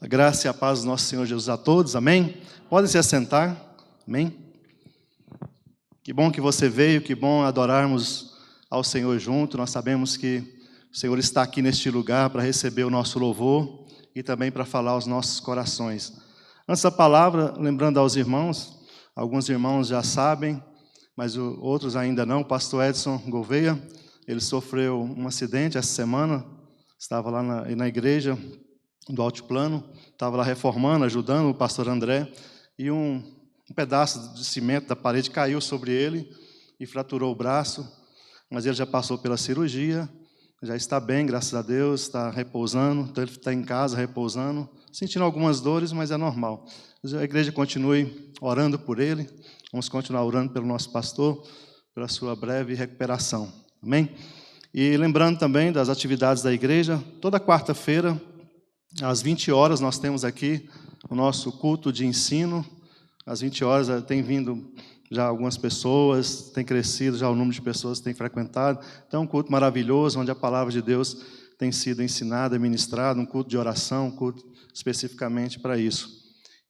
A graça e a paz do nosso Senhor Jesus a todos, amém? Podem se assentar, amém? Que bom que você veio, que bom adorarmos ao Senhor junto. Nós sabemos que o Senhor está aqui neste lugar para receber o nosso louvor e também para falar aos nossos corações. Antes da palavra, lembrando aos irmãos, alguns irmãos já sabem, mas outros ainda não, o pastor Edson Gouveia, ele sofreu um acidente essa semana, estava lá na igreja do Altiplano, estava lá reformando, ajudando o pastor André, e um pedaço de cimento da parede caiu sobre ele e fraturou o braço, mas ele já passou pela cirurgia, já está bem, graças a Deus, está repousando, então ele está em casa repousando, sentindo algumas dores, mas é normal. A igreja continue orando por ele, vamos continuar orando pelo nosso pastor, pela sua breve recuperação, amém? E lembrando também das atividades da igreja, toda quarta-feira, às 20 horas, nós temos aqui o nosso culto de ensino. Às 20 horas tem vindo já algumas pessoas, tem crescido já o número de pessoas que têm frequentado. Então, é um culto maravilhoso, onde a palavra de Deus tem sido ensinada, ministrada, um culto de oração, um culto especificamente para isso.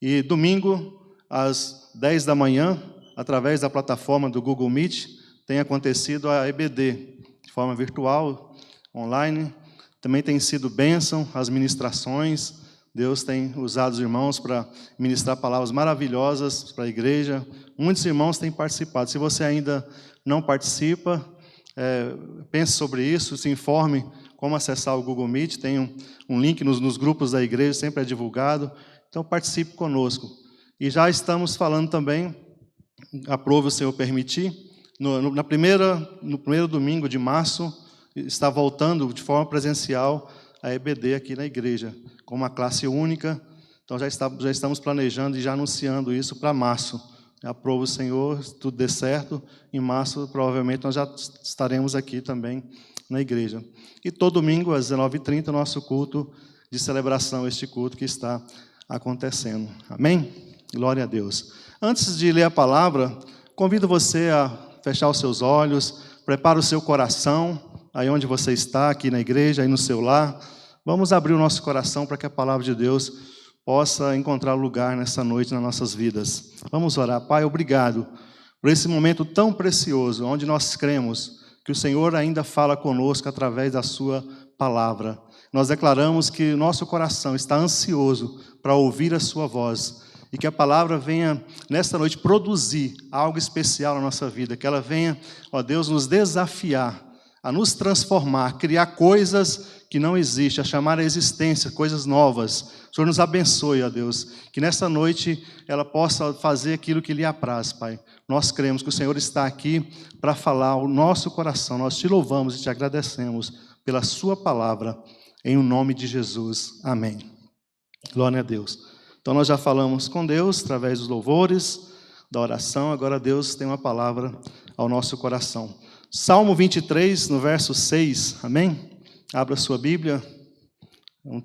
E domingo, às 10 da manhã, através da plataforma do Google Meet, tem acontecido a EBD, de forma virtual, online. Também tem sido bênção as ministrações. Deus tem usado os irmãos para ministrar palavras maravilhosas para a igreja. Muitos irmãos têm participado. Se você ainda não participa, pense sobre isso, se informe como acessar o Google Meet. Tem um link nos grupos da igreja, sempre é divulgado. Então, participe conosco. E já estamos falando também, aprove o Senhor permitir, no primeiro domingo de março, está voltando de forma presencial a EBD aqui na igreja, com uma classe única. Então, já estamos planejando e já anunciando isso para março. Aprova o Senhor, se tudo der certo, em março, provavelmente, nós já estaremos aqui também na igreja. E todo domingo, às 19h30, nosso culto de celebração, este culto que está acontecendo. Amém? Glória a Deus. Antes de ler a palavra, convido você a fechar os seus olhos, prepare o seu coração, aí onde você está, aqui na igreja, aí no seu lar. Vamos abrir o nosso coração para que a palavra de Deus possa encontrar lugar nessa noite nas nossas vidas. Vamos orar. Pai, obrigado por esse momento tão precioso, onde nós cremos que o Senhor ainda fala conosco através da sua palavra. Nós declaramos que o nosso coração está ansioso para ouvir a sua voz e que a palavra venha, nesta noite, produzir algo especial na nossa vida, que ela venha, ó Deus, nos desafiar a nos transformar, criar coisas que não existem, a chamar a existência, coisas novas. O Senhor nos abençoe, ó Deus, que nessa noite ela possa fazer aquilo que lhe apraz, Pai. Nós cremos que o Senhor está aqui para falar ao nosso coração. Nós te louvamos e te agradecemos pela sua palavra, em o nome de Jesus. Amém. Glória a Deus. Então nós já falamos com Deus através dos louvores, da oração, agora Deus tem uma palavra ao nosso coração. Salmo 23, no verso 6, amém? Abra sua Bíblia, um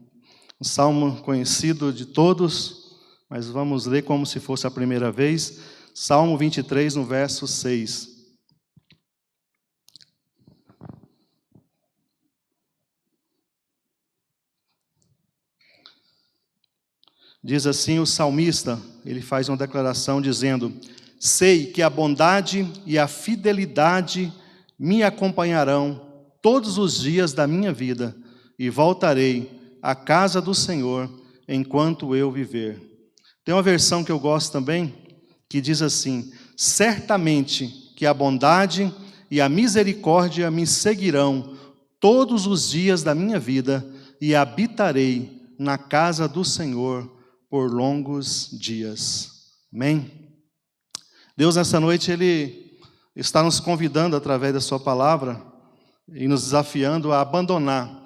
salmo conhecido de todos, mas vamos ler como se fosse a primeira vez. Salmo 23, no verso 6. Diz assim o salmista, ele faz uma declaração dizendo: sei que a bondade e a fidelidade me acompanharão todos os dias da minha vida, e voltarei à casa do Senhor enquanto eu viver. Tem uma versão que eu gosto também, que diz assim: certamente que a bondade e a misericórdia me seguirão todos os dias da minha vida, e habitarei na casa do Senhor por longos dias. Amém? Deus, nessa noite, Ele está nos convidando, através da sua palavra, e nos desafiando a abandonar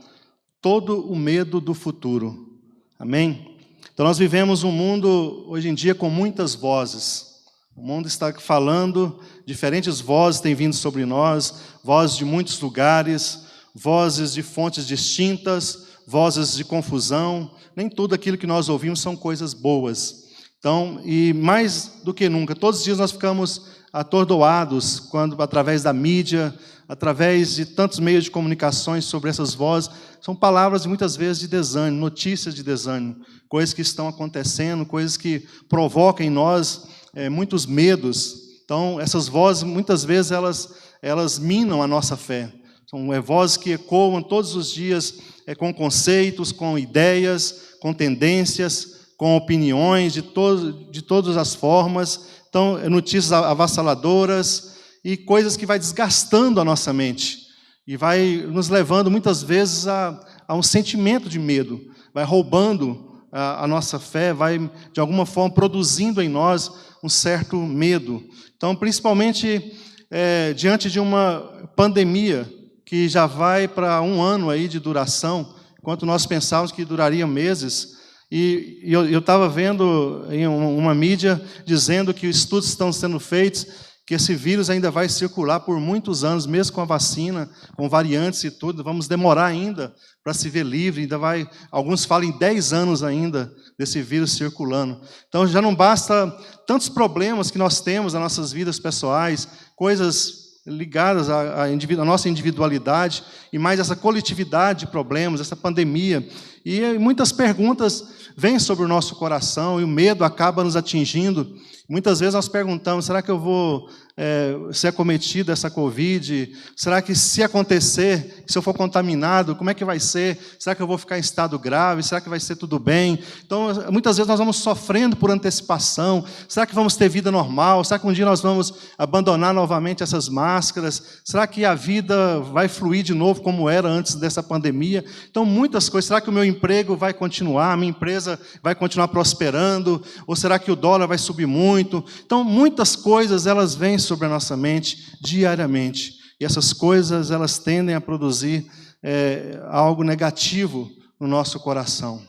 todo o medo do futuro. Amém? Então, nós vivemos um mundo, hoje em dia, com muitas vozes. O mundo está falando, diferentes vozes têm vindo sobre nós, vozes de muitos lugares, vozes de fontes distintas, vozes de confusão. Nem tudo aquilo que nós ouvimos são coisas boas. Então, e mais do que nunca, todos os dias nós ficamos atordoados quando, através da mídia, através de tantos meios de comunicações sobre essas vozes. São palavras, muitas vezes, de desânimo, notícias de desânimo, coisas que estão acontecendo, coisas que provocam em nós muitos medos. Então, essas vozes, muitas vezes, elas minam a nossa fé. São vozes que ecoam todos os dias com conceitos, com ideias, com tendências, com opiniões de todas as formas. Então, notícias avassaladoras e coisas que vai desgastando a nossa mente e vai nos levando, muitas vezes, a um sentimento de medo. Vai roubando a nossa fé, vai, de alguma forma, produzindo em nós um certo medo. Então, principalmente diante de uma pandemia que já vai para 1 ano aí de duração, enquanto nós pensávamos que duraria meses. E eu estava vendo em uma mídia dizendo que estudos estão sendo feitos, que esse vírus ainda vai circular por muitos anos, mesmo com a vacina, com variantes e tudo. Vamos demorar ainda para se ver livre. Alguns falam em 10 anos ainda desse vírus circulando. Então já não basta tantos problemas que nós temos nas nossas vidas pessoais, coisas ligadas à nossa individualidade, e mais essa coletividade de problemas, essa pandemia. E muitas perguntas vêm sobre o nosso coração, e o medo acaba nos atingindo. Muitas vezes nós perguntamos, será que eu vou ser acometido dessa Covid? Será que, se acontecer, se eu for contaminado, como é que vai ser? Será que eu vou ficar em estado grave? Será que vai ser tudo bem? Então, muitas vezes nós vamos sofrendo por antecipação. Será que vamos ter vida normal? Será que um dia nós vamos abandonar novamente essas máscaras? Será que a vida vai fluir de novo como era antes dessa pandemia? Então, muitas coisas. Será que o meu emprego vai continuar? A minha empresa vai continuar prosperando? Ou será que o dólar vai subir muito? Então, muitas coisas, elas vêm sobre a nossa mente diariamente. E essas coisas, elas tendem a produzir algo negativo no nosso coração.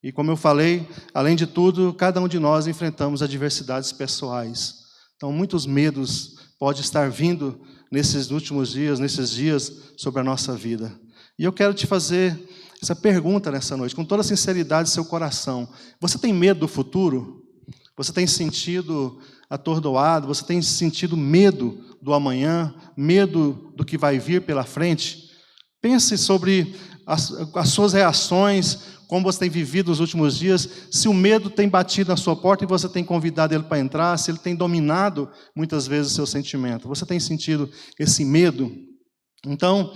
E como eu falei, além de tudo, cada um de nós enfrentamos adversidades pessoais. Então, muitos medos podem estar vindo nesses últimos dias, nesses dias, sobre a nossa vida. E eu quero te fazer essa pergunta nessa noite, com toda a sinceridade do seu coração. Você tem medo do futuro? Você tem sentido atordoado? Você tem sentido medo do amanhã? Medo do que vai vir pela frente? Pense sobre as suas reações, como você tem vivido nos últimos dias, se o medo tem batido na sua porta e você tem convidado ele para entrar, se ele tem dominado muitas vezes o seu sentimento. Você tem sentido esse medo? Então,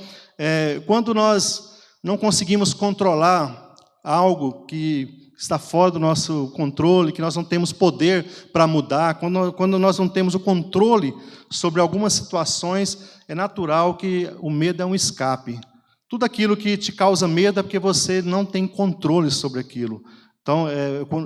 quando nós não conseguimos controlar algo que está fora do nosso controle, que nós não temos poder para mudar, quando nós não temos o controle sobre algumas situações, é natural que o medo é um escape. Tudo aquilo que te causa medo é porque você não tem controle sobre aquilo. Então,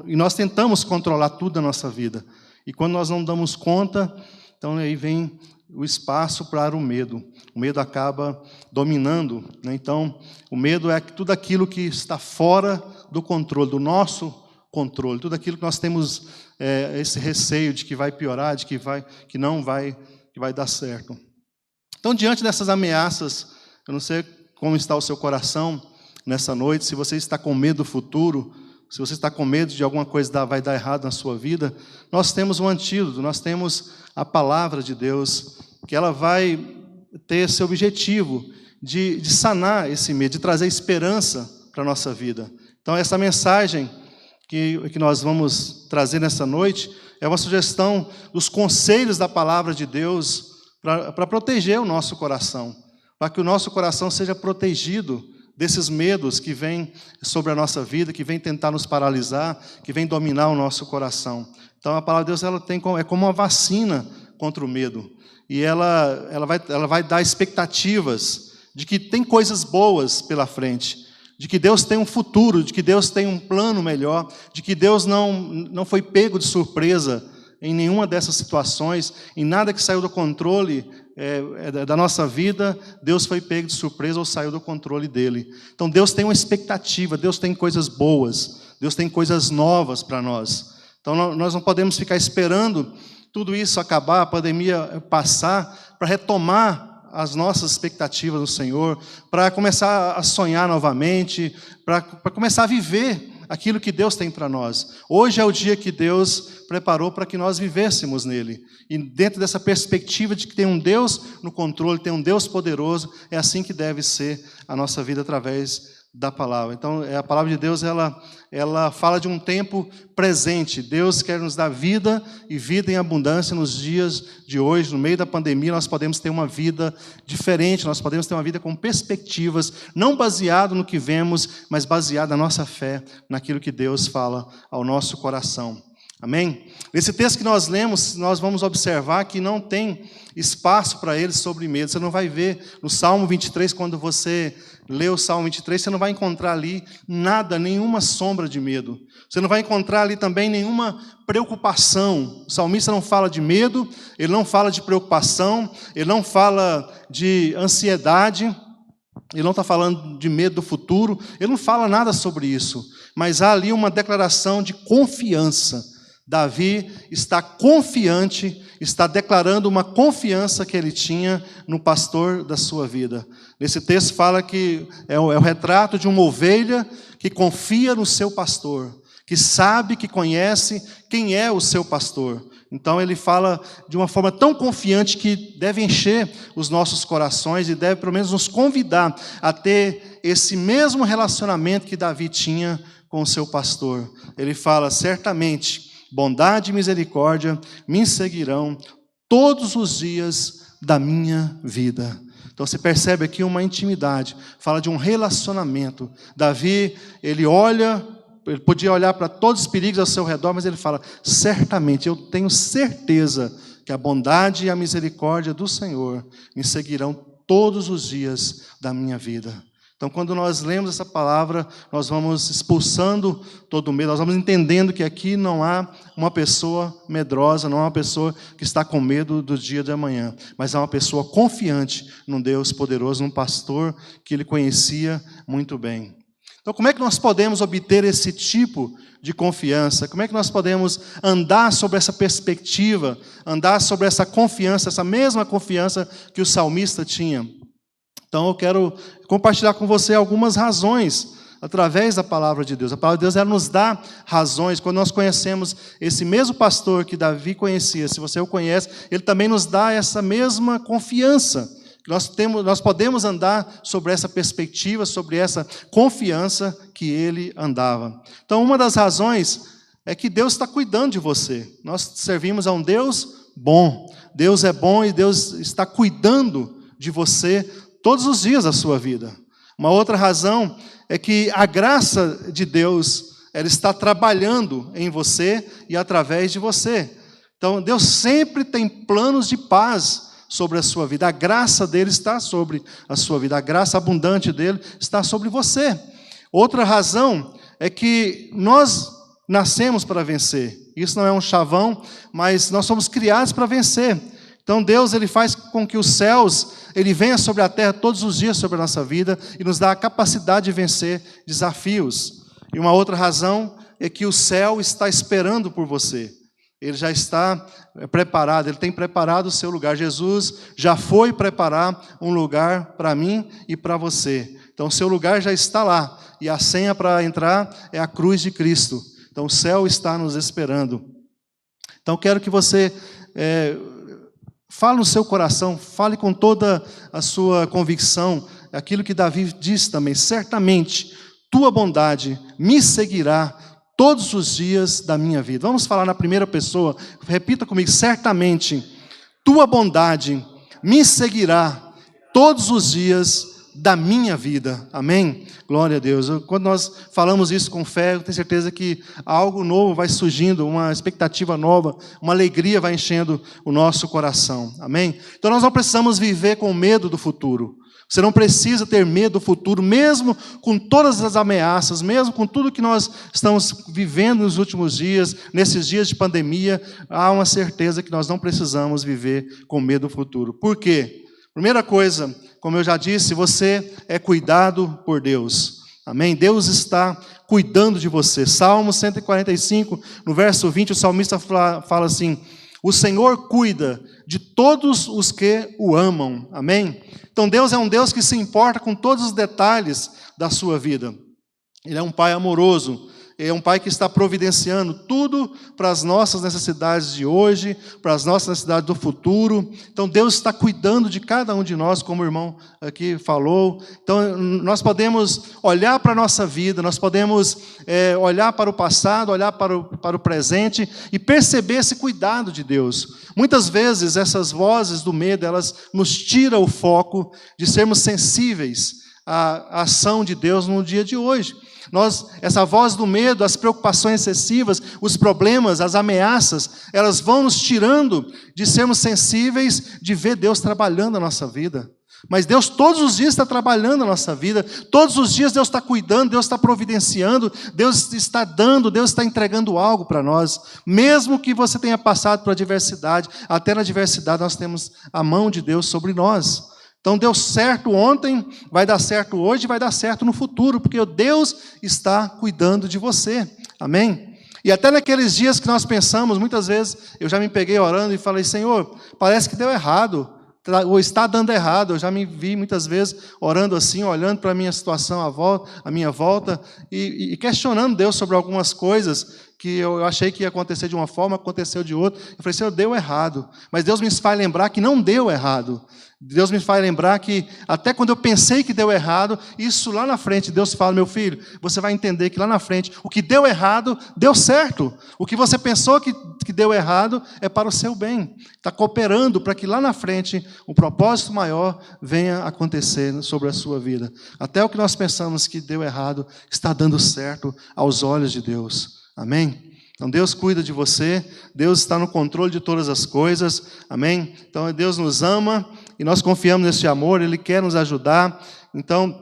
e nós tentamos controlar tudo na nossa vida. E quando nós não damos conta, então aí vem o espaço para o medo. O medo acaba dominando, né? Então, o medo é tudo aquilo que está fora do controle, do nosso controle. Tudo aquilo que nós temos esse receio de que vai piorar, de que vai dar certo. Então, diante dessas ameaças, eu não sei como está o seu coração nessa noite, se você está com medo do futuro, se você está com medo de alguma coisa vai dar errado na sua vida, nós temos um antídoto, nós temos a palavra de Deus, que ela vai ter esse objetivo de sanar esse medo, de trazer esperança para a nossa vida. Então, essa mensagem que nós vamos trazer nessa noite é uma sugestão dos conselhos da palavra de Deus para proteger o nosso coração, para que o nosso coração seja protegido desses medos que vêm sobre a nossa vida, que vêm tentar nos paralisar, que vêm dominar o nosso coração. Então, a palavra de Deus é como uma vacina contra o medo. E ela vai dar expectativas de que tem coisas boas pela frente, de que Deus tem um futuro, de que Deus tem um plano melhor, de que Deus não foi pego de surpresa em nenhuma dessas situações, em nada que saiu do controle da nossa vida, Deus foi pego de surpresa ou saiu do controle dele. Então, Deus tem uma expectativa, Deus tem coisas boas, Deus tem coisas novas para nós. Então, nós não podemos ficar esperando tudo isso acabar, a pandemia passar, para retomar as nossas expectativas no Senhor, para começar a sonhar novamente, para começar a viver aquilo que Deus tem para nós. Hoje é o dia que Deus preparou para que nós vivêssemos nele. E dentro dessa perspectiva de que tem um Deus no controle, tem um Deus poderoso, é assim que deve ser a nossa vida através da palavra. Então, a palavra de Deus, ela fala de um tempo presente. Deus quer nos dar vida e vida em abundância nos dias de hoje. No meio da pandemia, nós podemos ter uma vida diferente, nós podemos ter uma vida com perspectivas, não baseado no que vemos, mas baseado na nossa fé, naquilo que Deus fala ao nosso coração. Amém? Nesse texto que nós lemos, nós vamos observar que não tem espaço para ele sobre medo. Você não vai ver no Salmo 23, quando você lê o Salmo 23, você não vai encontrar ali nada, nenhuma sombra de medo. Você não vai encontrar ali também nenhuma preocupação. O salmista não fala de medo, ele não fala de preocupação, ele não fala de ansiedade, ele não está falando de medo do futuro, ele não fala nada sobre isso. Mas há ali uma declaração de confiança. Davi está confiante, está declarando uma confiança que ele tinha no pastor da sua vida. Nesse texto fala que é o retrato de uma ovelha que confia no seu pastor, que sabe, que conhece quem é o seu pastor. Então ele fala de uma forma tão confiante que deve encher os nossos corações e deve pelo menos nos convidar a ter esse mesmo relacionamento que Davi tinha com o seu pastor. Ele fala, certamente, bondade e misericórdia me seguirão todos os dias da minha vida. Então você percebe aqui uma intimidade, fala de um relacionamento. Davi, ele podia olhar para todos os perigos ao seu redor, mas ele fala, certamente, eu tenho certeza que a bondade e a misericórdia do Senhor me seguirão todos os dias da minha vida. Então, quando nós lemos essa palavra, nós vamos expulsando todo o medo, nós vamos entendendo que aqui não há uma pessoa medrosa, não há uma pessoa que está com medo do dia de amanhã, mas há uma pessoa confiante num Deus poderoso, num pastor que ele conhecia muito bem. Então, como é que nós podemos obter esse tipo de confiança? Como é que nós podemos andar sobre essa perspectiva, andar sobre essa confiança, essa mesma confiança que o salmista tinha? Então eu quero compartilhar com você algumas razões através da palavra de Deus. A palavra de Deus, ela nos dá razões. Quando nós conhecemos esse mesmo pastor que Davi conhecia, se você o conhece, ele também nos dá essa mesma confiança. Nós podemos andar sobre essa perspectiva, sobre essa confiança que ele andava. Então uma das razões é que Deus está cuidando de você. Nós servimos a um Deus bom. Deus é bom e Deus está cuidando de você todos os dias da sua vida. Uma outra razão é que a graça de Deus, ela está trabalhando em você e através de você. Então, Deus sempre tem planos de paz sobre a sua vida. A graça dele está sobre a sua vida. A graça abundante dele está sobre você. Outra razão é que nós nascemos para vencer. Isso não é um chavão, mas nós somos criados para vencer. Então Deus, ele faz com que os céus, ele venha sobre a terra todos os dias sobre a nossa vida e nos dá a capacidade de vencer desafios. E uma outra razão é que o céu está esperando por você. Ele já está preparado, ele tem preparado o seu lugar. Jesus já foi preparar um lugar para mim e para você. Então o seu lugar já está lá e a senha para entrar é a cruz de Cristo. Então o céu está nos esperando. Então quero que você fale no seu coração, fale com toda a sua convicção, aquilo que Davi disse também, certamente, tua bondade me seguirá todos os dias da minha vida. Vamos falar na primeira pessoa, repita comigo, certamente, tua bondade me seguirá todos os dias da minha vida. Amém? Glória a Deus. Quando nós falamos isso com fé, eu tenho certeza que algo novo vai surgindo, uma expectativa nova, uma alegria vai enchendo o nosso coração. Amém? Então nós não precisamos viver com medo do futuro. Você não precisa ter medo do futuro, mesmo com todas as ameaças, mesmo com tudo que nós estamos vivendo nos últimos dias, nesses dias de pandemia, há uma certeza que nós não precisamos viver com medo do futuro. Por quê? Primeira coisa, como eu já disse, você é cuidado por Deus. Amém? Deus está cuidando de você. Salmo 145, no verso 20, o salmista fala assim, o Senhor cuida de todos os que o amam. Amém? Então Deus é um Deus que se importa com todos os detalhes da sua vida. Ele é um Pai amoroso. é um Pai que está providenciando tudo para as nossas necessidades de hoje, para as nossas necessidades do futuro. Então Deus está cuidando de cada um de nós, como o irmão aqui falou. Então nós podemos olhar para a nossa vida, nós podemos olhar para o passado, olhar para o presente e perceber esse cuidado de Deus. Muitas vezes essas vozes do medo, elas nos tiram o foco de sermos sensíveis a ação de Deus no dia de hoje. Essa voz do medo, as preocupações excessivas, os problemas, as ameaças, elas vão nos tirando de sermos sensíveis, de ver Deus trabalhando na nossa vida. Mas Deus todos os dias está trabalhando na nossa vida, todos os dias Deus está cuidando, Deus está providenciando, Deus está dando, Deus está entregando algo para nós. Mesmo que você tenha passado por adversidade, até na adversidade nós temos a mão de Deus sobre nós. Então deu certo ontem, vai dar certo hoje, vai dar certo no futuro, porque Deus está cuidando de você. Amém? E até naqueles dias que nós pensamos, muitas vezes eu já me peguei orando e falei, Senhor, parece que deu errado, ou está dando errado. Eu já me vi muitas vezes orando assim, olhando para a minha situação à minha volta e questionando Deus sobre algumas coisas que eu achei que ia acontecer de uma forma, aconteceu de outra. Eu falei, Senhor, deu errado. Mas Deus me faz lembrar que não deu errado. Deus me faz lembrar que até quando eu pensei que deu errado, isso lá na frente, Deus fala, meu filho, você vai entender que lá na frente, o que deu errado, deu certo. O que você pensou que deu errado é para o seu bem. Está cooperando para que lá na frente, um propósito maior venha acontecer sobre a sua vida. Até o que nós pensamos que deu errado, está dando certo aos olhos de Deus. Amém? Então Deus cuida de você, Deus está no controle de todas as coisas, amém? Então Deus nos ama e nós confiamos nesse amor, Ele quer nos ajudar. Então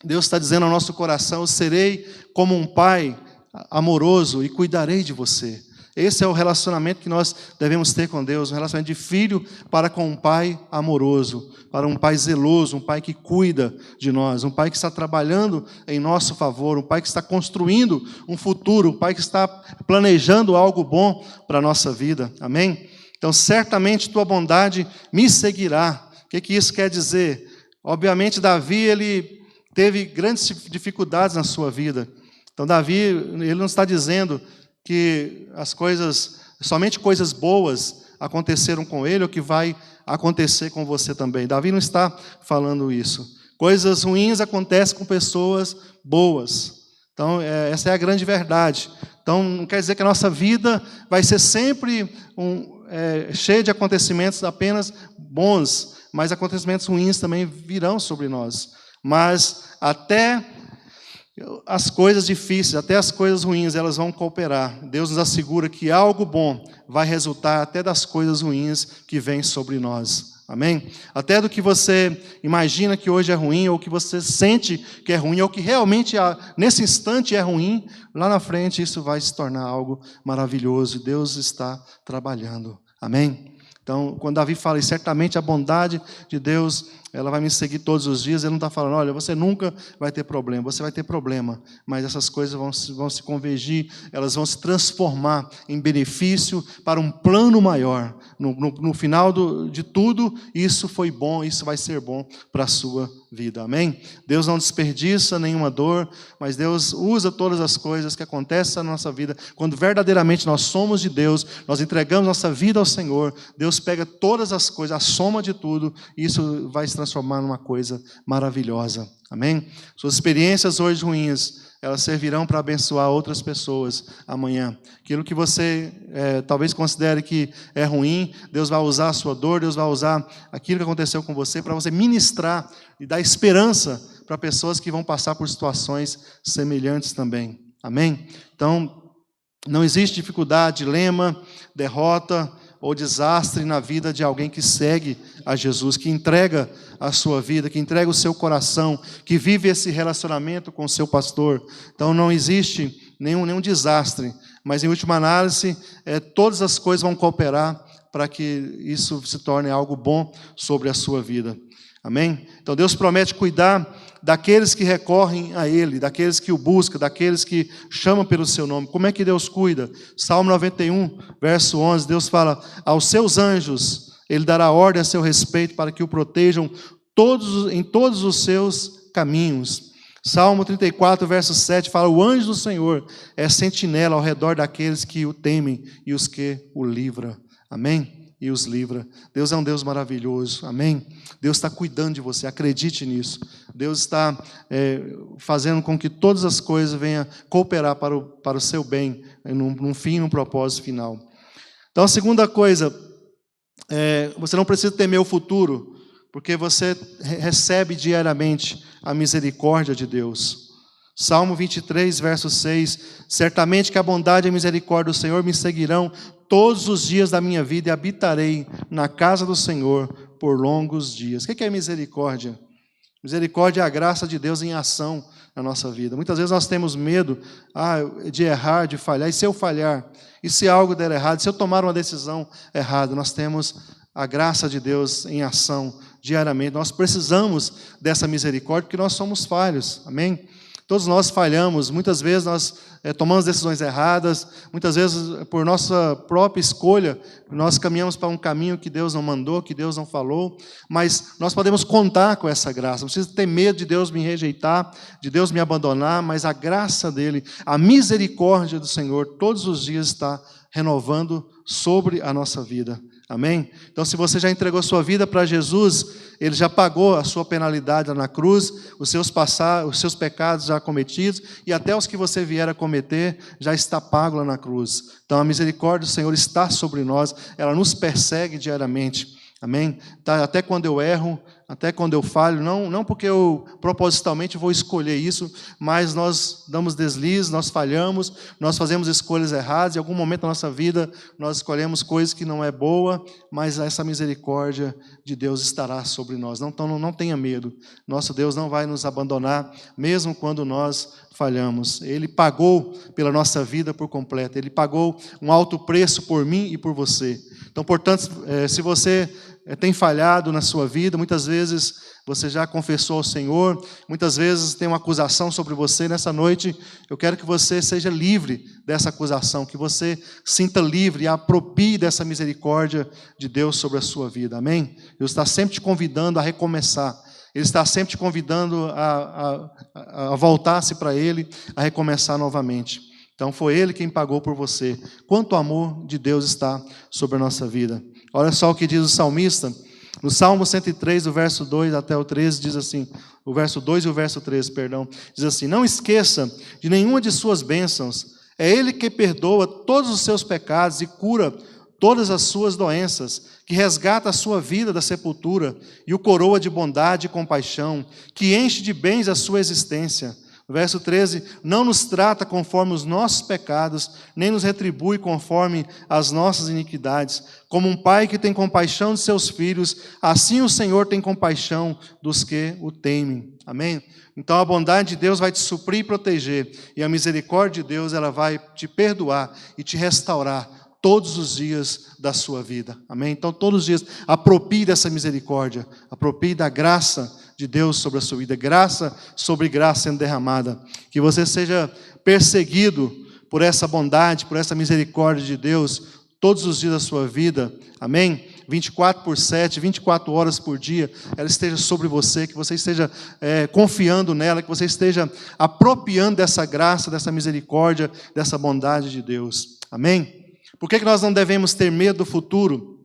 Deus está dizendo ao nosso coração, eu serei como um pai amoroso e cuidarei de você. Esse é o relacionamento que nós devemos ter com Deus, um relacionamento de filho para com um pai amoroso, para um pai zeloso, um pai que cuida de nós, um pai que está trabalhando em nosso favor, um pai que está construindo um futuro, um pai que está planejando algo bom para a nossa vida. Amém? Então, certamente tua bondade me seguirá. O que isso quer dizer? Obviamente, Davi, ele teve grandes dificuldades na sua vida. Então, Davi, ele não está dizendo que somente coisas boas aconteceram com ele, ou que vai acontecer com você também. Davi não está falando isso. Coisas ruins acontecem com pessoas boas. Então, essa é a grande verdade. Então, não quer dizer que a nossa vida vai ser sempre cheia de acontecimentos apenas bons, mas acontecimentos ruins também virão sobre nós. Mas até as coisas difíceis, até as coisas ruins, elas vão cooperar. Deus nos assegura que algo bom vai resultar até das coisas ruins que vêm sobre nós. Amém? Até do que você imagina que hoje é ruim, ou que você sente que é ruim, ou que realmente nesse instante é ruim, lá na frente isso vai se tornar algo maravilhoso. Deus está trabalhando. Amém? Então, quando Davi fala, e certamente a bondade de Deus, ela vai me seguir todos os dias, ele não está falando, olha, você nunca vai ter problema, você vai ter problema, mas essas coisas vão se convergir, elas vão se transformar em benefício para um plano maior. No final de tudo, isso foi bom, isso vai ser bom para a sua vida. Amém? Deus não desperdiça nenhuma dor, mas Deus usa todas as coisas que acontecem na nossa vida. Quando verdadeiramente nós somos de Deus, nós entregamos nossa vida ao Senhor, Deus pega todas as coisas, a soma de tudo, e isso vai se transformar numa coisa maravilhosa. Amém? Suas experiências hoje ruins, elas servirão para abençoar outras pessoas amanhã. Aquilo que você talvez considere que é ruim, Deus vai usar a sua dor, Deus vai usar aquilo que aconteceu com você para você ministrar e dar esperança para pessoas que vão passar por situações semelhantes também. Amém? Então, não existe dificuldade, dilema, derrota ou desastre na vida de alguém que segue a Jesus, que entrega a sua vida, que entrega o seu coração, que vive esse relacionamento com o seu pastor. Então não existe nenhum desastre, mas em última análise, todas as coisas vão cooperar para que isso se torne algo bom sobre a sua vida. Amém? Então Deus promete cuidar daqueles que recorrem a Ele, daqueles que o buscam, daqueles que chamam pelo seu nome. Como é que Deus cuida? Salmo 91, verso 11, Deus fala, aos seus anjos Ele dará ordem a seu respeito para que o protejam em todos os seus caminhos. Salmo 34, verso 7 fala: o anjo do Senhor é sentinela ao redor daqueles que o temem e os que o livra. Amém? E os livra. Deus é um Deus maravilhoso. Amém? Deus está cuidando de você, acredite nisso. Deus está fazendo com que todas as coisas venham cooperar para o seu bem, num fim, num propósito final. Então, a segunda coisa, você não precisa temer o futuro, porque você recebe diariamente a misericórdia de Deus. Salmo 23, verso 6, certamente que a bondade e a misericórdia do Senhor me seguirão todos os dias da minha vida e habitarei na casa do Senhor por longos dias. O que é misericórdia? Misericórdia é a graça de Deus em ação na nossa vida. Muitas vezes nós temos medo de errar, de falhar. E se eu falhar? E se algo der errado? Se eu tomar uma decisão errada? Nós temos a graça de Deus em ação diariamente. Nós precisamos dessa misericórdia porque nós somos falhos. Amém? Todos nós falhamos. Muitas vezes nós tomamos decisões erradas. Muitas vezes, por nossa própria escolha, nós caminhamos para um caminho que Deus não mandou, que Deus não falou. Mas nós podemos contar com essa graça. Não precisa ter medo de Deus me rejeitar, de Deus me abandonar, mas a graça dele, a misericórdia do Senhor, todos os dias está renovando sobre a nossa vida. Amém? Então, se você já entregou sua vida para Jesus, Ele já pagou a sua penalidade lá na cruz, os seus pecados já cometidos, e até os que você vier a cometer, já está pago lá na cruz. Então, a misericórdia do Senhor está sobre nós, ela nos persegue diariamente. Amém? Tá, até quando eu erro, até quando eu falho, não porque eu propositalmente vou escolher isso, mas nós damos deslizes, nós falhamos, nós fazemos escolhas erradas, em algum momento da nossa vida nós escolhemos coisas que não é boa, mas essa misericórdia de Deus estará sobre nós. Então não tenha medo, nosso Deus não vai nos abandonar, mesmo quando nós falhamos. Ele pagou pela nossa vida por completo, Ele pagou um alto preço por mim e por você. Então, portanto, se você tem falhado na sua vida, muitas vezes você já confessou ao Senhor, muitas vezes tem uma acusação sobre você, nessa noite eu quero que você seja livre dessa acusação, que você sinta livre e aproprie dessa misericórdia de Deus sobre a sua vida, amém? Deus está sempre te convidando a recomeçar, Ele está sempre te convidando a voltar-se para Ele, a recomeçar novamente. Então foi Ele quem pagou por você. Quanto amor de Deus está sobre a nossa vida. Olha só o que diz o salmista, no Salmo 103, o verso 2 até o 13, diz assim, o verso 2 e o verso 13, perdão, diz assim: não esqueça de nenhuma de suas bênçãos, é Ele que perdoa todos os seus pecados e cura todas as suas doenças, que resgata a sua vida da sepultura e o coroa de bondade e compaixão, que enche de bens a sua existência. Verso 13, não nos trata conforme os nossos pecados, nem nos retribui conforme as nossas iniquidades. Como um pai que tem compaixão de seus filhos, assim o Senhor tem compaixão dos que o temem. Amém? Então a bondade de Deus vai te suprir e proteger, e a misericórdia de Deus ela vai te perdoar e te restaurar todos os dias da sua vida. Amém? Então todos os dias aproprie dessa misericórdia, aproprie da graça de Deus sobre a sua vida, graça sobre graça sendo derramada, que você seja perseguido por essa bondade, por essa misericórdia de Deus, todos os dias da sua vida, amém? 24/7, 24 horas por dia, ela esteja sobre você, que você esteja confiando nela, que você esteja apropriando dessa graça, dessa misericórdia, dessa bondade de Deus, amém? Por que nós não devemos ter medo do futuro?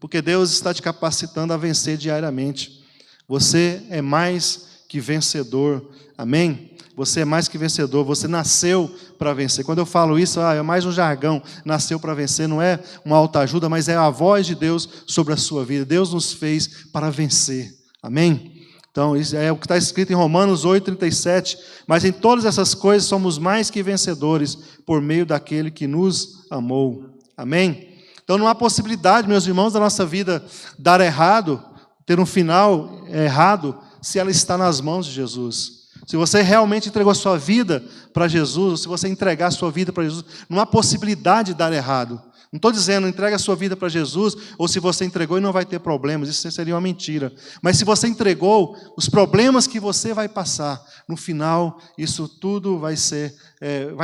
Porque Deus está te capacitando a vencer diariamente. Você é mais que vencedor, amém? Você é mais que vencedor, você nasceu para vencer. Quando eu falo isso, é mais um jargão, nasceu para vencer, não é uma autoajuda, mas é a voz de Deus sobre a sua vida. Deus nos fez para vencer, amém? Então, isso é o que está escrito em Romanos 8:37, mas em todas essas coisas somos mais que vencedores, por meio daquele que nos amou, amém? Então não há possibilidade, meus irmãos, da nossa vida dar errado, ter um final errado, se ela está nas mãos de Jesus. Se você realmente entregou a sua vida para Jesus, ou se você entregar a sua vida para Jesus, não há possibilidade de dar errado. Não estou dizendo, entrega a sua vida para Jesus, ou se você entregou e não vai ter problemas, isso seria uma mentira. Mas se você entregou, os problemas que você vai passar, no final, isso tudo vai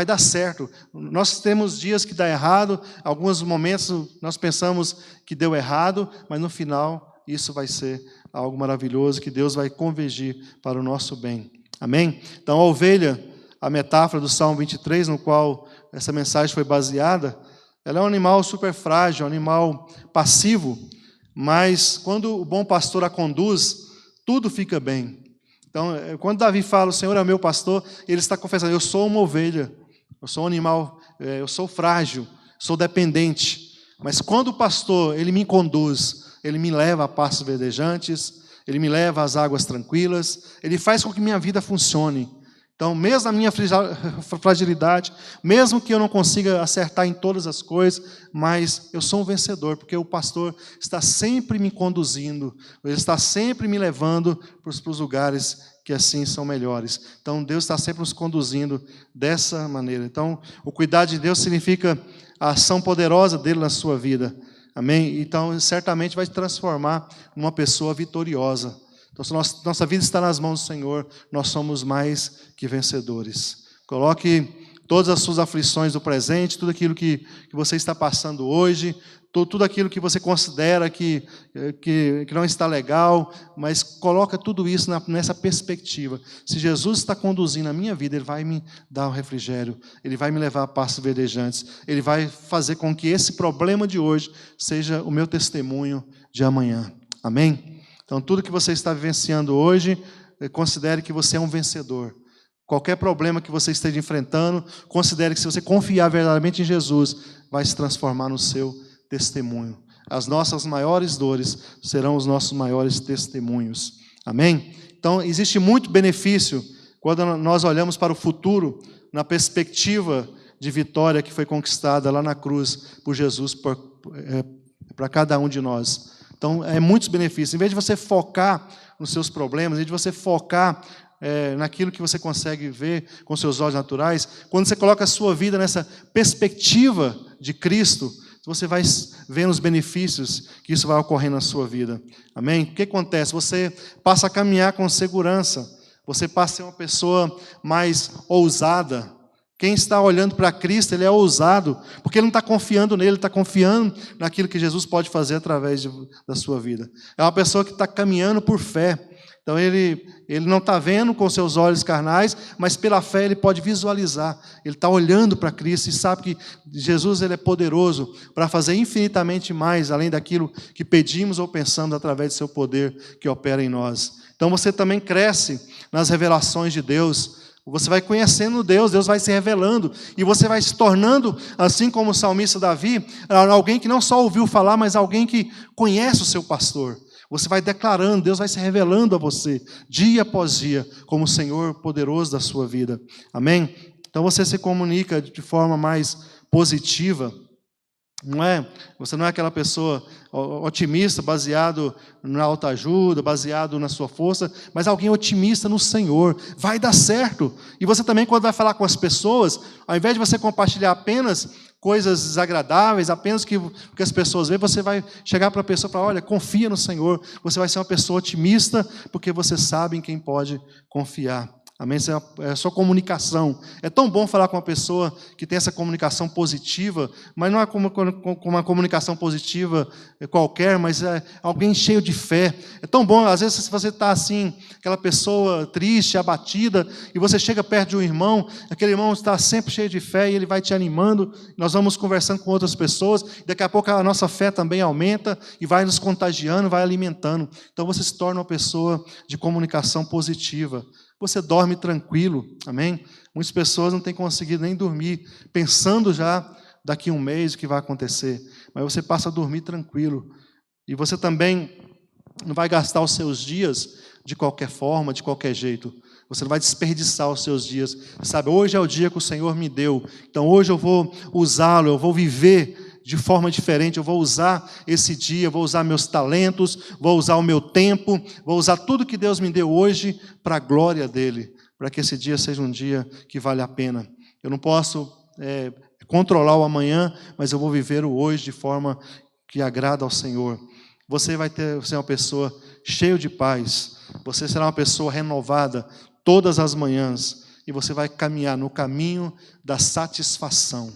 dar certo. Nós temos dias que dá errado, alguns momentos nós pensamos que deu errado, mas no final, isso vai ser algo maravilhoso, que Deus vai convergir para o nosso bem. Amém? Então, a ovelha, a metáfora do Salmo 23, no qual essa mensagem foi baseada, ela é um animal super frágil, um animal passivo, mas quando o bom pastor a conduz, tudo fica bem. Então, quando Davi fala, o Senhor é meu pastor, ele está confessando, eu sou uma ovelha, eu sou um animal, eu sou frágil, sou dependente. Mas quando o pastor, ele me conduz, ele me leva a pastos verdejantes, ele me leva às águas tranquilas, ele faz com que minha vida funcione. Então, mesmo na minha fragilidade, mesmo que eu não consiga acertar em todas as coisas, mas eu sou um vencedor, porque o pastor está sempre me conduzindo, ele está sempre me levando para os lugares que assim são melhores. Então, Deus está sempre nos conduzindo dessa maneira. Então, o cuidar de Deus significa a ação poderosa dele na sua vida. Amém? Então, certamente vai te transformar numa pessoa vitoriosa. Então, se nossa vida está nas mãos do Senhor, nós somos mais que vencedores. Coloque todas as suas aflições do presente, tudo aquilo que você está passando hoje, tudo aquilo que você considera que não está legal, mas coloca tudo isso nessa perspectiva. Se Jesus está conduzindo a minha vida, Ele vai me dar um refrigério, Ele vai me levar a pastos verdejantes, Ele vai fazer com que esse problema de hoje seja o meu testemunho de amanhã. Amém? Então, tudo que você está vivenciando hoje, considere que você é um vencedor. Qualquer problema que você esteja enfrentando, considere que se você confiar verdadeiramente em Jesus, vai se transformar no seu testemunho. As nossas maiores dores serão os nossos maiores testemunhos. Amém? Então, existe muito benefício quando nós olhamos para o futuro, na perspectiva de vitória que foi conquistada lá na cruz por Jesus para cada um de nós. Então, é muitos benefícios. Em vez de você focar nos seus problemas, em vez de você focar naquilo que você consegue ver com seus olhos naturais, quando você coloca a sua vida nessa perspectiva de Cristo, você vai vendo os benefícios que isso vai ocorrer na sua vida. Amém? O que acontece? Você passa a caminhar com segurança, você passa a ser uma pessoa mais ousada. Quem está olhando para Cristo, ele é ousado, porque ele não está confiando nele, ele está confiando naquilo que Jesus pode fazer através da sua vida. É uma pessoa que está caminhando por fé. Então, ele não está vendo com seus olhos carnais, mas pela fé ele pode visualizar. Ele está olhando para Cristo e sabe que Jesus ele é poderoso para fazer infinitamente mais, além daquilo que pedimos ou pensamos através do seu poder que opera em nós. Então, você também cresce nas revelações de Deus. Você vai conhecendo Deus, Deus vai se revelando, e você vai se tornando, assim como o salmista Davi, alguém que não só ouviu falar, mas alguém que conhece o seu pastor. Você vai declarando, Deus vai se revelando a você, dia após dia, como o Senhor poderoso da sua vida. Amém? Então você se comunica de forma mais positiva. Você não é aquela pessoa otimista, baseado na autoajuda, baseado na sua força, mas alguém otimista no Senhor. Vai dar certo. E você também, quando vai falar com as pessoas, ao invés de você compartilhar apenas coisas desagradáveis, apenas que as pessoas veem, você vai chegar para a pessoa e falar, olha, confia no Senhor. Você vai ser uma pessoa otimista, porque você sabe em quem pode confiar. Amém? Essa é a sua comunicação. É tão bom falar com uma pessoa que tem essa comunicação positiva, mas não é como uma comunicação positiva qualquer, mas é alguém cheio de fé. É tão bom, às vezes, se você está assim, aquela pessoa triste, abatida, e você chega perto de um irmão, aquele irmão está sempre cheio de fé e ele vai te animando, nós vamos conversando com outras pessoas, daqui a pouco a nossa fé também aumenta e vai nos contagiando, vai alimentando. Então você se torna uma pessoa de comunicação positiva. Você dorme tranquilo, amém? Muitas pessoas não têm conseguido nem dormir, pensando já daqui a um mês o que vai acontecer. Mas você passa a dormir tranquilo. E você também não vai gastar os seus dias de qualquer forma, de qualquer jeito. Você não vai desperdiçar os seus dias. Você sabe, hoje é o dia que o Senhor me deu. Então hoje eu vou usá-lo, eu vou viver de forma diferente, eu vou usar esse dia, vou usar meus talentos, vou usar o meu tempo, vou usar tudo que Deus me deu hoje para a glória dEle, para que esse dia seja um dia que vale a pena. Eu não posso controlar o amanhã, mas eu vou viver o hoje de forma que agrada ao Senhor. Você vai ser uma pessoa cheia de paz, você será uma pessoa renovada todas as manhãs, e você vai caminhar no caminho da satisfação.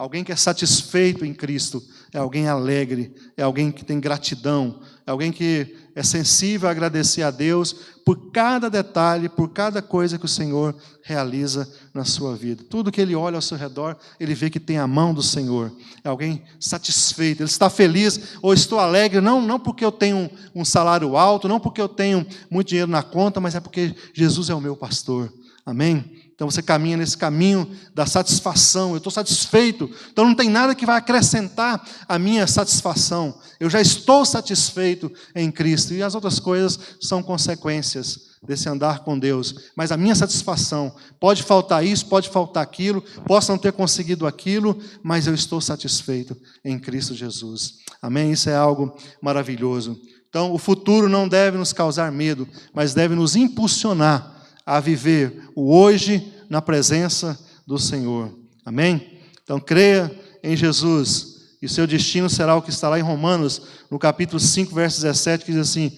Alguém que é satisfeito em Cristo é alguém alegre, é alguém que tem gratidão, é alguém que é sensível a agradecer a Deus por cada detalhe, por cada coisa que o Senhor realiza na sua vida. Tudo que ele olha ao seu redor, ele vê que tem a mão do Senhor. É alguém satisfeito, ele está feliz, ou estou alegre, não porque eu tenho um salário alto, não porque eu tenho muito dinheiro na conta, mas é porque Jesus é o meu pastor. Amém? Então você caminha nesse caminho da satisfação. Eu estou satisfeito, então não tem nada que vai acrescentar a minha satisfação. Eu já estou satisfeito em Cristo, e as outras coisas são consequências desse andar com Deus. Mas a minha satisfação, pode faltar isso, pode faltar aquilo, posso não ter conseguido aquilo, mas eu estou satisfeito em Cristo Jesus. Amém? Isso é algo maravilhoso. Então o futuro não deve nos causar medo, mas deve nos impulsionar a viver o hoje na presença do Senhor. Amém? Então creia em Jesus, e seu destino será o que está lá em Romanos, no capítulo 5, verso 17, que diz assim: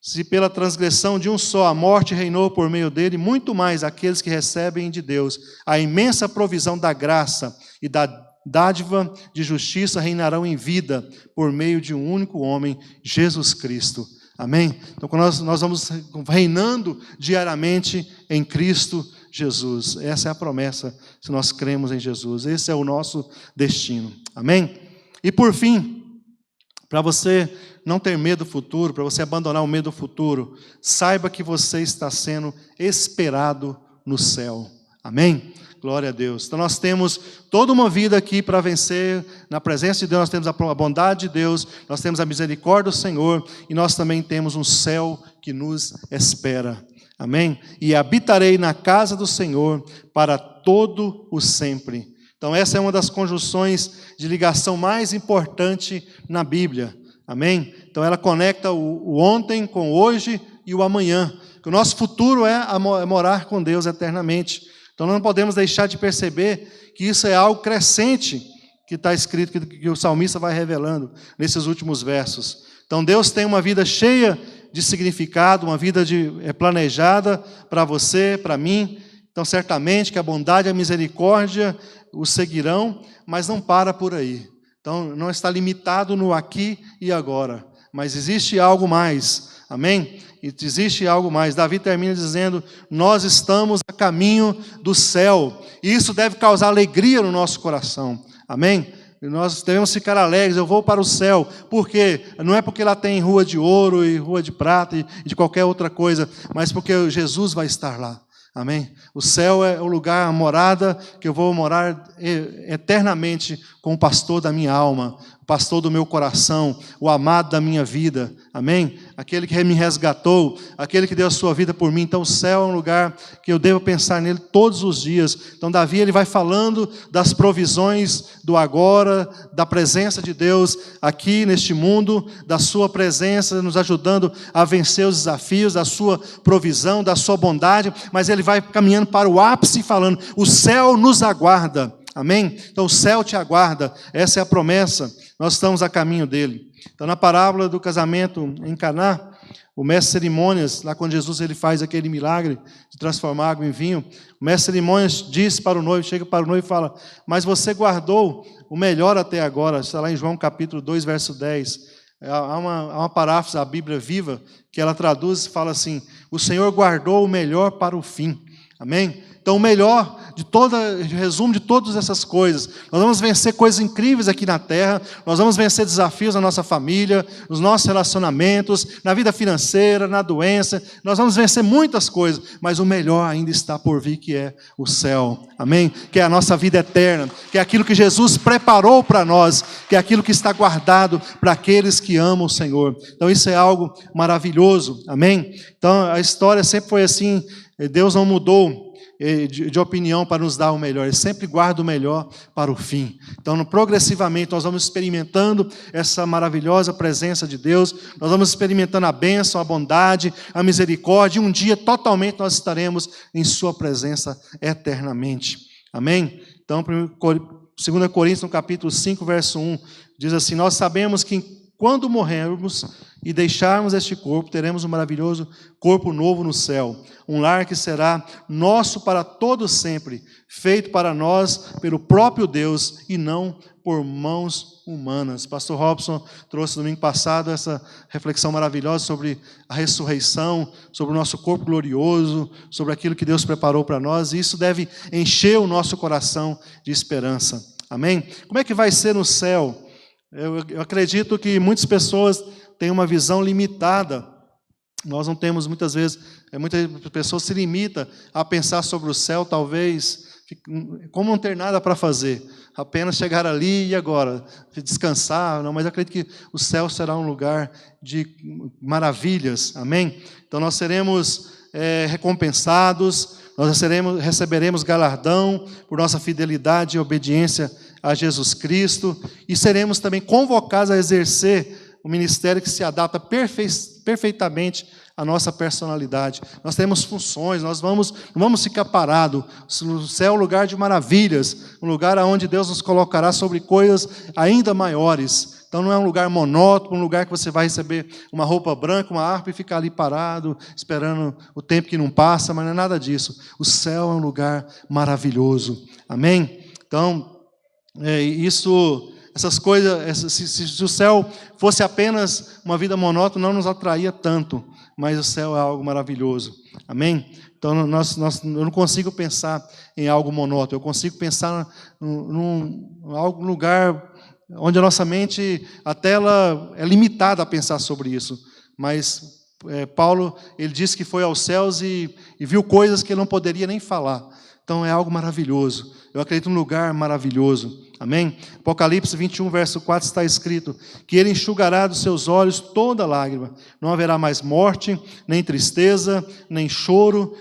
se pela transgressão de um só a morte reinou por meio dele, muito mais aqueles que recebem de Deus a imensa provisão da graça e da dádiva de justiça reinarão em vida por meio de um único homem, Jesus Cristo. Amém? Então, quando nós vamos reinando diariamente em Cristo Jesus. Essa é a promessa, se nós cremos em Jesus. Esse é o nosso destino. Amém? E por fim, para você não ter medo do futuro, para você abandonar o medo do futuro, saiba que você está sendo esperado no céu. Amém? Glória a Deus. Então nós temos toda uma vida aqui para vencer na presença de Deus. Nós temos a bondade de Deus, nós temos a misericórdia do Senhor, e nós também temos um céu que nos espera. Amém? E habitarei na casa do Senhor para todo o sempre. Então essa é uma das conjunções de ligação mais importante na Bíblia. Amém? Então ela conecta o ontem com o hoje e o amanhã. Que o nosso futuro é morar com Deus eternamente. Então não podemos deixar de perceber que isso é algo crescente que está escrito, que o salmista vai revelando nesses últimos versos. Então Deus tem uma vida cheia de significado, uma vida planejada para você, para mim. Então certamente que a bondade e a misericórdia o seguirão, mas não para por aí. Então não está limitado no aqui e agora, mas existe algo mais. Amém? E existe algo mais. Davi termina dizendo: nós estamos a caminho do céu. E isso deve causar alegria no nosso coração. Amém? E nós devemos ficar alegres. Eu vou para o céu. Por quê? Não é porque lá tem rua de ouro e rua de prata e de qualquer outra coisa, mas porque Jesus vai estar lá. Amém? O céu é o lugar, a morada, que eu vou morar eternamente com o pastor da minha alma, o pastor do meu coração, o amado da minha vida. Amém? Aquele que me resgatou, aquele que deu a sua vida por mim. Então o céu é um lugar que eu devo pensar nele todos os dias. Então Davi ele vai falando das provisões do agora, da presença de Deus aqui neste mundo, da sua presença nos ajudando a vencer os desafios, da sua provisão, da sua bondade, mas ele vai caminhando para o ápice falando: o céu nos aguarda. Amém? Então o céu te aguarda, essa é a promessa, nós estamos a caminho dele. Então na parábola do casamento em Caná, o mestre de cerimônias, lá quando Jesus ele faz aquele milagre de transformar água em vinho, o mestre de cerimônias diz para o noivo, chega para o noivo e fala: mas você guardou o melhor até agora. Está lá em João capítulo 2, verso 10. Há uma paráfrase da Bíblia Viva que ela traduz e fala assim: o Senhor guardou o melhor para o fim. Amém? Então o melhor resumo de todas essas coisas. Nós vamos vencer coisas incríveis aqui na terra, nós vamos vencer desafios na nossa família, nos nossos relacionamentos, na vida financeira, na doença, nós vamos vencer muitas coisas, mas o melhor ainda está por vir, que é o céu. Amém? Que é a nossa vida eterna, que é aquilo que Jesus preparou para nós, que é aquilo que está guardado para aqueles que amam o Senhor. Então isso é algo maravilhoso. Amém? Então a história sempre foi assim, Deus não mudou de opinião para nos dar o melhor, Ele sempre guarda o melhor para o fim. Então, progressivamente, nós vamos experimentando essa maravilhosa presença de Deus, nós vamos experimentando a bênção, a bondade, a misericórdia, e um dia totalmente nós estaremos em Sua presença eternamente. Amém? Então, 2 Coríntios, no capítulo 5, verso 1, diz assim: nós sabemos que quando morrermos e deixarmos este corpo, teremos um maravilhoso corpo novo no céu, um lar que será nosso para todo sempre, feito para nós pelo próprio Deus e não por mãos humanas. Pastor Robson trouxe domingo passado essa reflexão maravilhosa sobre a ressurreição, sobre o nosso corpo glorioso, sobre aquilo que Deus preparou para nós, e isso deve encher o nosso coração de esperança. Amém? Como é que vai ser no céu? Eu acredito que muitas pessoas têm uma visão limitada. Nós não temos, muitas vezes, muitas pessoas se limitam a pensar sobre o céu, talvez, como não ter nada para fazer, apenas chegar ali e agora, descansar. Não, mas eu acredito que o céu será um lugar de maravilhas, amém? Então nós seremos recompensados, nós receberemos galardão por nossa fidelidade e obediência a Jesus Cristo, e seremos também convocados a exercer o ministério que se adapta perfeitamente à nossa personalidade. Nós temos funções, nós não vamos ficar parados. O céu é um lugar de maravilhas, um lugar onde Deus nos colocará sobre coisas ainda maiores. Então não é um lugar monótono, um lugar que você vai receber uma roupa branca, uma harpa e ficar ali parado, esperando o tempo que não passa, mas não é nada disso. O céu é um lugar maravilhoso. Amém? Então, essas coisas, se o céu fosse apenas uma vida monótona, não nos atraía tanto, mas o céu é algo maravilhoso, amém? Então, eu não consigo pensar em algo monótono, eu consigo pensar num lugar onde a nossa mente, até ela é limitada a pensar sobre isso, mas Paulo, ele disse que foi aos céus e viu coisas que ele não poderia nem falar. Então é algo maravilhoso. Eu acredito num lugar maravilhoso. Amém? Apocalipse 21, verso 4 está escrito que Ele enxugará dos seus olhos toda lágrima. Não haverá mais morte, nem tristeza, nem choro,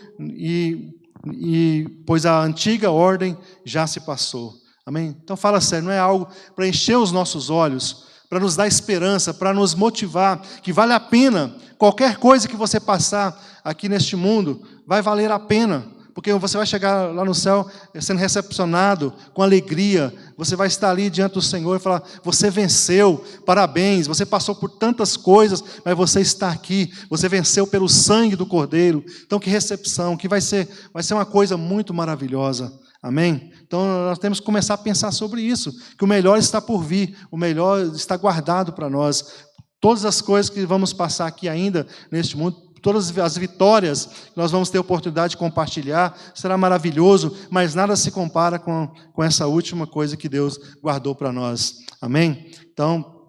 pois a antiga ordem já se passou. Amém? Então fala sério, não é algo para encher os nossos olhos, para nos dar esperança, para nos motivar, que vale a pena. Qualquer coisa que você passar aqui neste mundo, vai valer a pena. Porque você vai chegar lá no céu sendo recepcionado com alegria. Você vai estar ali diante do Senhor e falar, você venceu, parabéns, você passou por tantas coisas, mas você está aqui, você venceu pelo sangue do Cordeiro. Então que recepção, que vai ser uma coisa muito maravilhosa. Amém? Então nós temos que começar a pensar sobre isso, que o melhor está por vir, o melhor está guardado para nós. Todas as coisas que vamos passar aqui ainda neste mundo, todas as vitórias que nós vamos ter a oportunidade de compartilhar, será maravilhoso, mas nada se compara com essa última coisa que Deus guardou para nós. Amém? Então,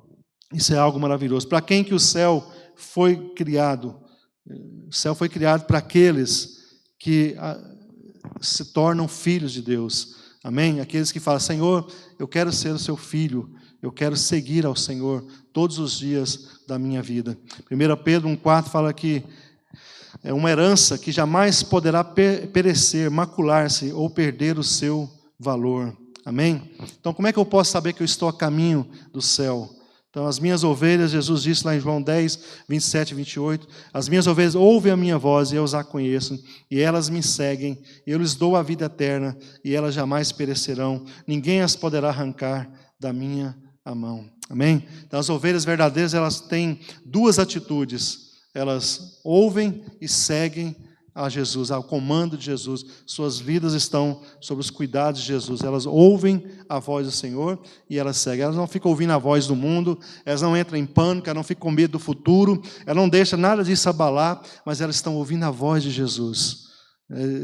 isso é algo maravilhoso. Para quem que o céu foi criado? O céu foi criado para aqueles que se tornam filhos de Deus. Amém? Aqueles que falam, Senhor, eu quero ser o seu filho, eu quero seguir ao Senhor todos os dias da minha vida. 1 Pedro 1,4 fala que é uma herança que jamais poderá perecer, macular-se ou perder o seu valor. Amém? Então, como é que eu posso saber que eu estou a caminho do céu? Então, as minhas ovelhas, Jesus disse lá em João 10, 27 e 28, as minhas ovelhas ouvem a minha voz e eu as conheço, e elas me seguem, e eu lhes dou a vida eterna, e elas jamais perecerão, ninguém as poderá arrancar da minha mão. Amém? Então, as ovelhas verdadeiras, elas têm duas atitudes. Elas ouvem e seguem a Jesus, ao comando de Jesus. Suas vidas estão sob os cuidados de Jesus. Elas ouvem a voz do Senhor e elas seguem. Elas não ficam ouvindo a voz do mundo, elas não entram em pânico, elas não ficam com medo do futuro, elas não deixam nada disso abalar, mas elas estão ouvindo a voz de Jesus.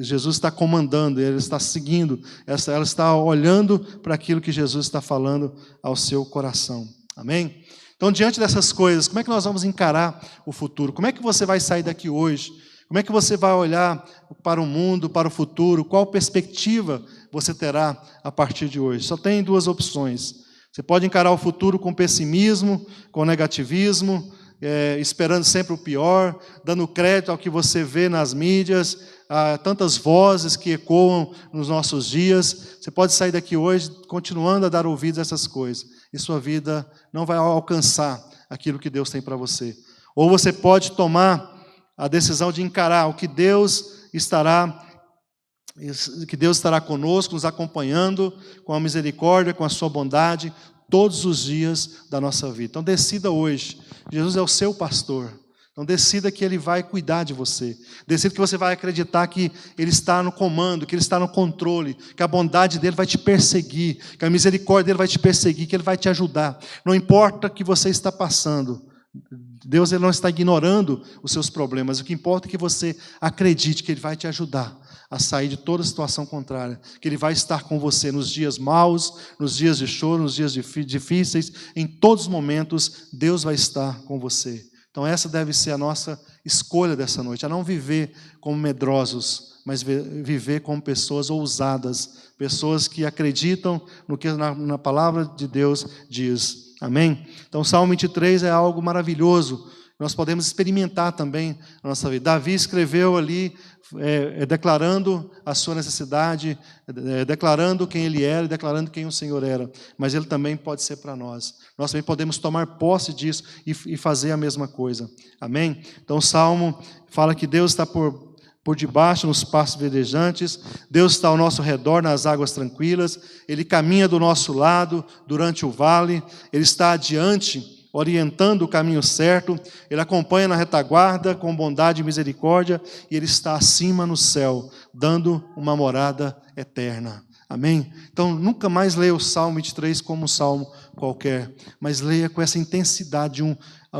Jesus está comandando, Ele está seguindo, ela está olhando para aquilo que Jesus está falando ao seu coração. Amém? Então, diante dessas coisas, como é que nós vamos encarar o futuro? Como é que você vai sair daqui hoje? Como é que você vai olhar para o mundo, para o futuro? Qual perspectiva você terá a partir de hoje? Só tem duas opções. Você pode encarar o futuro com pessimismo, com negativismo, esperando sempre o pior, dando crédito ao que você vê nas mídias, a tantas vozes que ecoam nos nossos dias. Você pode sair daqui hoje continuando a dar ouvidos a essas coisas, e sua vida não vai alcançar aquilo que Deus tem para você. Ou você pode tomar a decisão de encarar o que Deus estará conosco, nos acompanhando, com a misericórdia, com a sua bondade, todos os dias da nossa vida. Então decida hoje, Jesus é o seu pastor. Então decida que Ele vai cuidar de você. Decida que você vai acreditar que Ele está no comando, que Ele está no controle, que a bondade dEle vai te perseguir, que a misericórdia dEle vai te perseguir, que Ele vai te ajudar. Não importa o que você está passando. Deus Ele não está ignorando os seus problemas. O que importa é que você acredite que Ele vai te ajudar a sair de toda situação contrária, que Ele vai estar com você nos dias maus, nos dias de choro, nos dias difíceis, em todos os momentos, Deus vai estar com você. Então essa deve ser a nossa escolha dessa noite, a não viver como medrosos, mas viver como pessoas ousadas, pessoas que acreditam no que na palavra de Deus diz. Amém? Então o Salmo 23 é algo maravilhoso, nós podemos experimentar também na nossa vida. Davi escreveu ali, declarando a sua necessidade, declarando quem ele era e declarando quem o Senhor era. Mas ele também pode ser para nós. Nós também podemos tomar posse disso e fazer a mesma coisa. Amém? Então o Salmo fala que Deus está por debaixo nos pastos verdejantes, Deus está ao nosso redor nas águas tranquilas, Ele caminha do nosso lado durante o vale, Ele está adiante, orientando o caminho certo, Ele acompanha na retaguarda com bondade e misericórdia, e Ele está acima no céu, dando uma morada eterna. Amém? Então, nunca mais leia o Salmo 23 como um salmo qualquer, mas leia com essa intensidade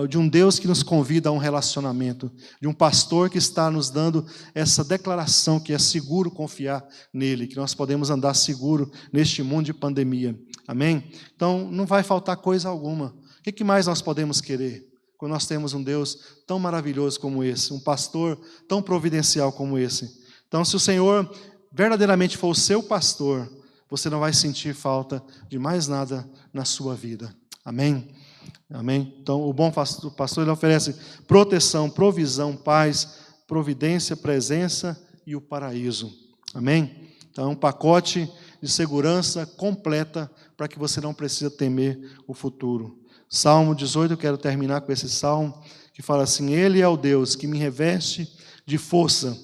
de um Deus que nos convida a um relacionamento, de um pastor que está nos dando essa declaração que é seguro confiar nele, que nós podemos andar seguro neste mundo de pandemia. Amém? Então, não vai faltar coisa alguma. O que mais nós podemos querer quando nós temos um Deus tão maravilhoso como esse, um pastor tão providencial como esse? Então, se o Senhor verdadeiramente for o seu pastor, você não vai sentir falta de mais nada na sua vida. Amém? Amém? Então, o bom pastor ele oferece proteção, provisão, paz, providência, presença e o paraíso. Amém? Então, é um pacote de segurança completa para que você não precise temer o futuro. Salmo 18, eu quero terminar com esse salmo, que fala assim: Ele é o Deus que me reveste de força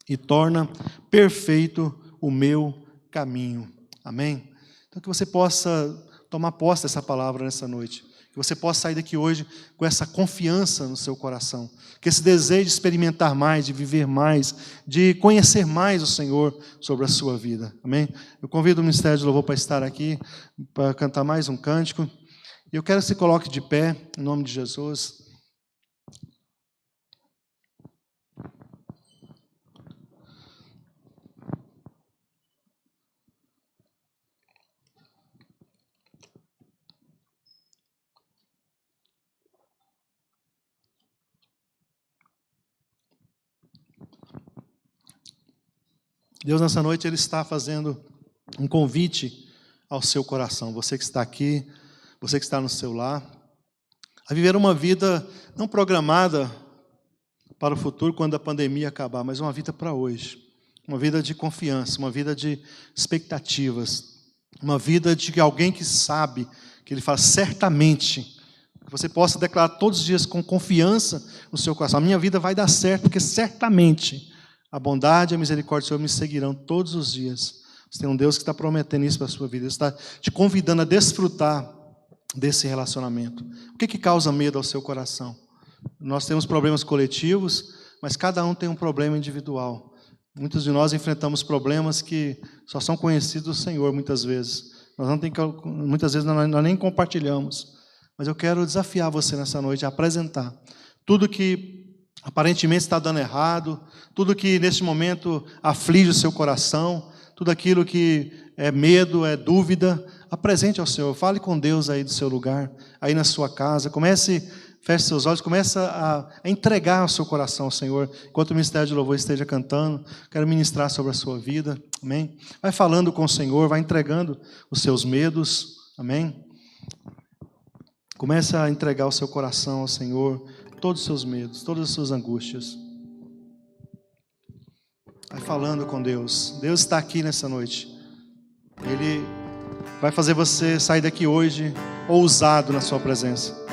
e torna perfeito o meu caminho. Amém? Então que você possa tomar posse dessa palavra nessa noite, que você possa sair daqui hoje com essa confiança no seu coração, que esse desejo de experimentar mais, de viver mais, de conhecer mais o Senhor sobre a sua vida. Amém? Eu convido o Ministério de Louvor para estar aqui, para cantar mais um cântico. E eu quero que você coloque de pé, em nome de Jesus. Deus, nessa noite, Ele está fazendo um convite ao seu coração. Você que está aqui, você que está no seu lar, a viver uma vida não programada para o futuro, quando a pandemia acabar, mas uma vida para hoje. Uma vida de confiança, uma vida de expectativas, uma vida de alguém que sabe, que ele fala certamente, que você possa declarar todos os dias com confiança no seu coração: a minha vida vai dar certo, porque certamente a bondade e a misericórdia do Senhor me seguirão todos os dias. Você tem um Deus que está prometendo isso para a sua vida, Ele está te convidando a desfrutar desse relacionamento. O que causa medo ao seu coração? Nós temos problemas coletivos, mas cada um tem um problema individual. Muitos de nós enfrentamos problemas que só são conhecidos do Senhor, muitas vezes. Muitas vezes nós nem compartilhamos. Mas eu quero desafiar você nessa noite a apresentar tudo que aparentemente está dando errado, tudo que neste momento aflige o seu coração, tudo aquilo que é medo, é dúvida, apresente ao Senhor. Fale com Deus aí do seu lugar, aí na sua casa. Feche seus olhos, comece a entregar o seu coração ao Senhor. Enquanto o Ministério de Louvor esteja cantando, quero ministrar sobre a sua vida. Amém? Vai falando com o Senhor, vai entregando os seus medos. Amém? Comece a entregar o seu coração ao Senhor, todos os seus medos, todas as suas angústias. Vai falando com Deus. Deus está aqui nessa noite. Ele vai fazer você sair daqui hoje ousado na sua presença.